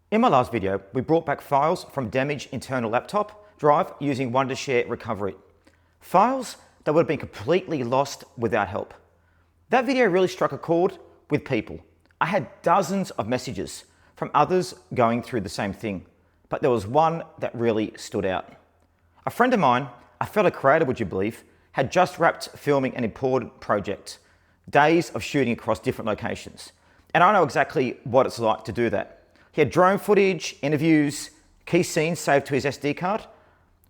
In my last video, we brought back files from damaged internal laptop drive using Wondershare Recoverit. Files that would have been completely lost without help. That video really struck a chord with people. I had dozens of messages from others going through the same thing, but there was one that really stood out. A friend of mine, a fellow creator would you believe, had just wrapped filming an important project, days of shooting across different locations. And I know exactly what it's like to do that. He had drone footage, interviews, key scenes saved to his SD card,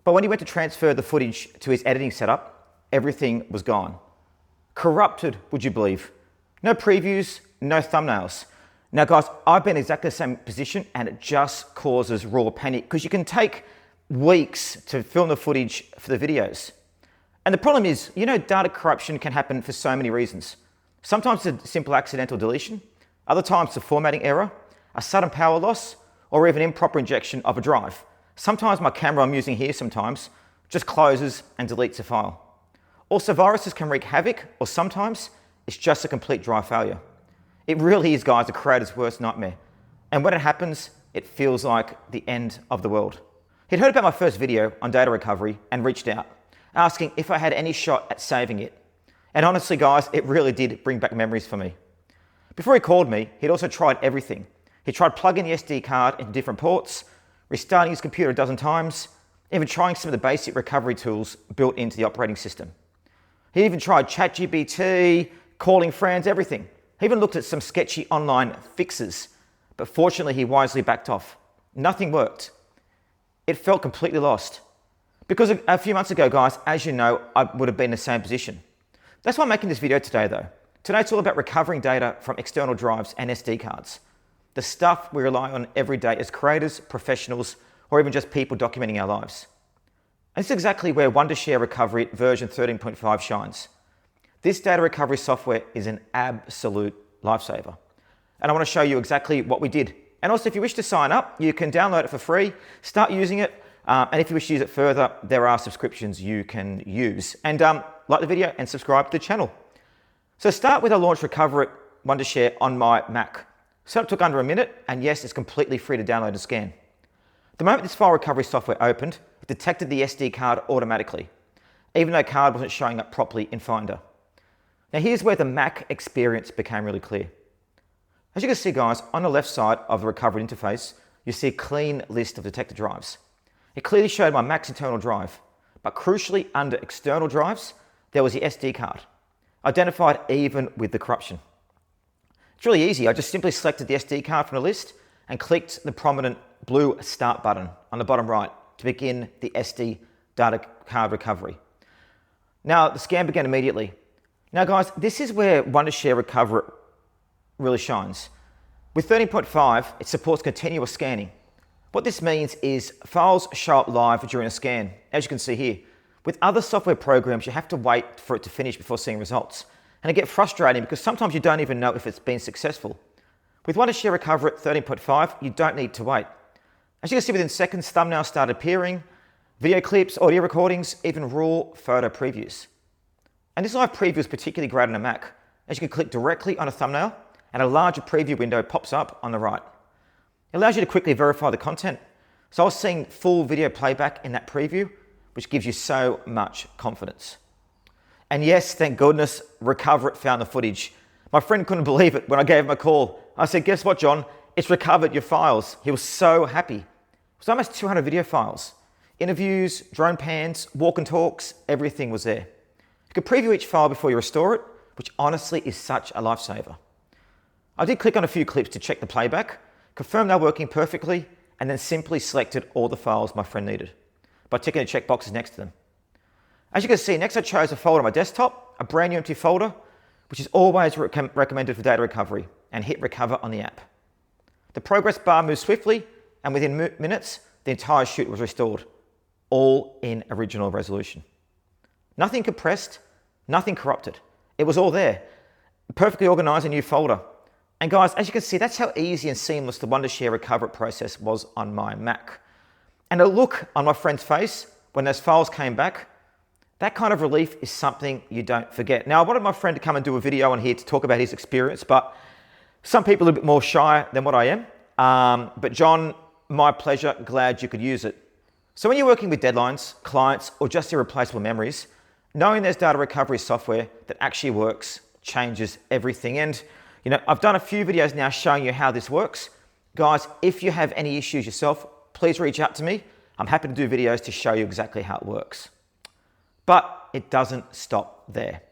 but when he went to transfer the footage to his editing setup, everything was gone. Corrupted, would you believe? No previews, no thumbnails. Now guys, I've been in exactly the same position and it just causes raw panic because you can take weeks to film the footage for the videos. And the problem is, data corruption can happen for so many reasons. Sometimes it's a simple accidental deletion, other times it's a formatting error, a sudden power loss, or even improper injection of a drive. Sometimes my camera I'm using here sometimes just closes and deletes a file. Also, viruses can wreak havoc, or sometimes it's just a complete drive failure. It really is, guys, a creator's worst nightmare. And when it happens, it feels like the end of the world. He'd heard about my first video on data recovery and reached out, asking if I had any shot at saving it. And honestly, guys, it really did bring back memories for me. Before he called me, he'd also tried everything. He tried plugging the SD card into different ports, restarting his computer a dozen times, even trying some of the basic recovery tools built into the operating system. He even tried ChatGPT, calling friends, everything. He even looked at some sketchy online fixes, but fortunately he wisely backed off. Nothing worked. It felt completely lost. Because a few months ago, guys, as you know, I would have been in the same position. That's why I'm making this video today though. Today it's all about recovering data from external drives and SD cards. The stuff we rely on every day as creators, professionals, or even just people documenting our lives. And this is exactly where Wondershare Recoverit version 13.5 shines. This data recovery software is an absolute lifesaver. And I want to show you exactly what we did. And also, if you wish to sign up, you can download it for free, start using it, and if you wish to use it further, there are subscriptions you can use. And like the video and subscribe to the channel. So start with I launched Recoverit Wondershare on my Mac. Setup took under a minute, and yes, it's completely free to download and scan. The moment this file recovery software opened, it detected the SD card automatically, even though card wasn't showing up properly in Finder. Now here's where the Mac experience became really clear. As you can see, guys, on the left side of the recovery interface, you see a clean list of detected drives. It clearly showed my Mac's internal drive, but crucially under external drives, there was the SD card, identified even with the corruption. It's really easy. I just simply selected the SD card from the list and clicked the prominent blue Start button on the bottom right to begin the SD data card recovery. Now, the scan began immediately. Now, guys, this is where Wondershare Recoverit really shines. With 13.5, it supports continuous scanning. What this means is files show up live during a scan, as you can see here. With other software programs, you have to wait for it to finish before seeing results. And it gets frustrating because sometimes you don't even know if it's been successful. With Wondershare Recoverit 13.5, you don't need to wait. As you can see, within seconds, thumbnails started appearing, video clips, audio recordings, even raw photo previews. And this live preview is particularly great on a Mac, as you can click directly on a thumbnail and a larger preview window pops up on the right. It allows you to quickly verify the content. So I was seeing full video playback in that preview, which gives you so much confidence. And yes, thank goodness, Recoverit found the footage. My friend couldn't believe it when I gave him a call. I said, guess what, John? It's recovered your files. He was so happy. It was almost 200 video files. Interviews, drone pans, walk and talks, everything was there. You could preview each file before you restore it, which honestly is such a lifesaver. I did click on a few clips to check the playback, confirm they're working perfectly, and then simply selected all the files my friend needed by ticking the check boxes next to them. As you can see, next I chose a folder on my desktop, a brand new empty folder, which is always recommended for data recovery, and hit recover on the app. The progress bar moves swiftly, and within minutes, the entire shoot was restored, all in original resolution. Nothing compressed, nothing corrupted. It was all there, perfectly organized in a new folder. And guys, as you can see, that's how easy and seamless the Wondershare Recoverit process was on my Mac. And the look on my friend's face when those files came back, that kind of relief is something you don't forget. Now, I wanted my friend to come and do a video on here to talk about his experience, but some people are a bit more shy than what I am. But John, my pleasure, glad you could use it. So when you're working with deadlines, clients, or just irreplaceable memories, knowing there's data recovery software that actually works changes everything. And I've done a few videos now showing you how this works. Guys, if you have any issues yourself, please reach out to me. I'm happy to do videos to show you exactly how it works. But it doesn't stop there.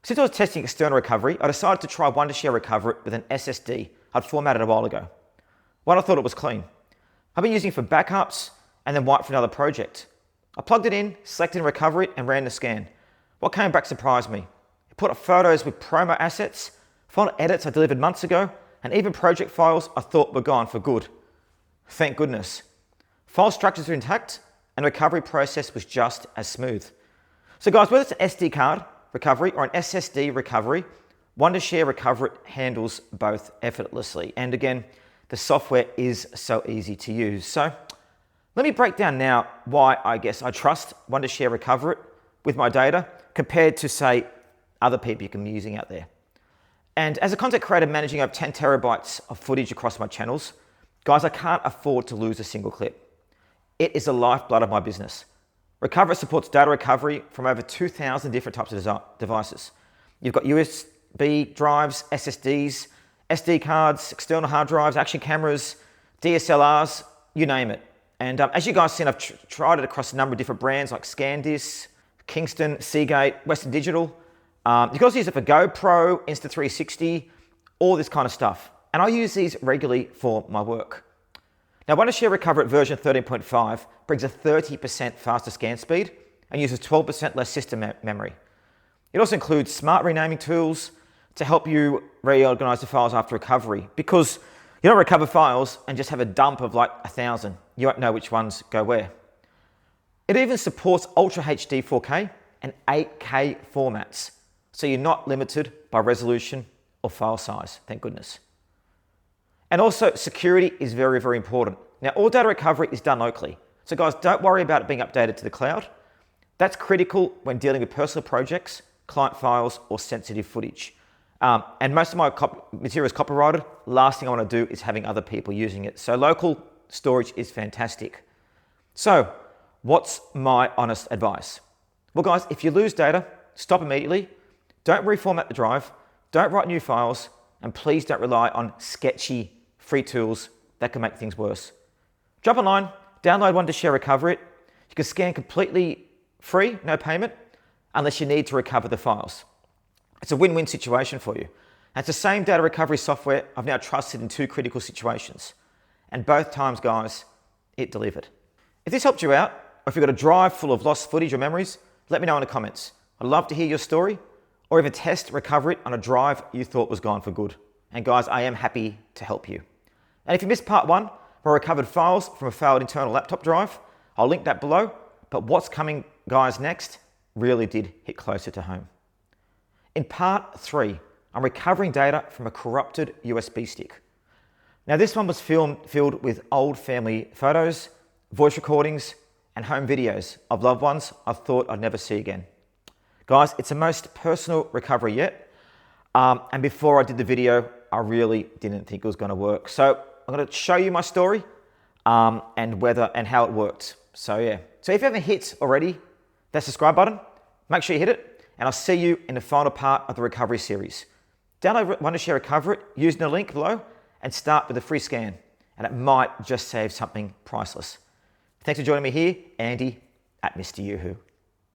Since I was testing external recovery, I decided to try Wondershare Recoverit with an SSD I'd formatted a while ago. One, I thought it was clean. I've been using it for backups and then wiped for another project. I plugged it in, selected Recoverit, and ran the scan. What came back surprised me. It put up photos with promo assets, file edits I delivered months ago, and even project files I thought were gone for good. Thank goodness. File structures are intact, and the recovery process was just as smooth. So guys, whether it's an SD card recovery or an SSD recovery, Wondershare Recoverit handles both effortlessly. And again, the software is so easy to use. So let me break down now why I trust Wondershare Recoverit with my data compared to, say, other people you can be using out there. And as a content creator managing over 10 terabytes of footage across my channels, guys, I can't afford to lose a single clip. It is the lifeblood of my business. Recoverit supports data recovery from over 2,000 different types of devices. You've got USB drives, SSDs, SD cards, external hard drives, action cameras, DSLRs, you name it. And as you guys have seen, I've tried it across a number of different brands like SanDisk, Kingston, Seagate, Western Digital. You can also use it for GoPro, Insta360, all this kind of stuff. And I use these regularly for my work. Now, Wondershare Recoverit version 13.5 brings a 30% faster scan speed and uses 12% less system memory. It also includes smart renaming tools to help you reorganize the files after recovery, because you don't recover files and just have a dump of like 1,000. You won't know which ones go where. It even supports Ultra HD 4K and 8K formats, so you're not limited by resolution or file size, thank goodness. And also, security is very, very important. Now, all data recovery is done locally. So guys, don't worry about it being updated to the cloud. That's critical when dealing with personal projects, client files, or sensitive footage. And most of my material is copyrighted. Last thing I want to do is having other people using it. So local storage is fantastic. So what's my honest advice? Well, guys, if you lose data, stop immediately. Don't reformat the drive. Don't write new files. And please don't rely on sketchy free tools that can make things worse. Jump online, download Wondershare Recoverit. You can scan completely free, no payment, unless you need to recover the files. It's a win-win situation for you. And it's the same data recovery software I've now trusted in 2 critical situations. And both times, guys, it delivered. If this helped you out, or if you've got a drive full of lost footage or memories, let me know in the comments. I'd love to hear your story, or even test Recoverit on a drive you thought was gone for good. And guys, I am happy to help you. And if you missed part 1, where I recovered files from a failed internal laptop drive, I'll link that below. But what's coming, guys, next really did hit closer to home. In part 3, I'm recovering data from a corrupted USB stick. Now, this one was filled with old family photos, voice recordings, and home videos of loved ones I thought I'd never see again. Guys, it's the most personal recovery yet. And before I did the video, I really didn't think it was going to work. So I'm going to show you my story and how it worked. So yeah. So if you haven't hit already that subscribe button, make sure you hit it. And I'll see you in the final part of the recovery series. Download Wondershare Recoverit using the link below and start with a free scan. And it might just save something priceless. Thanks for joining me here, Andy at Mr. Yoo-Hoo.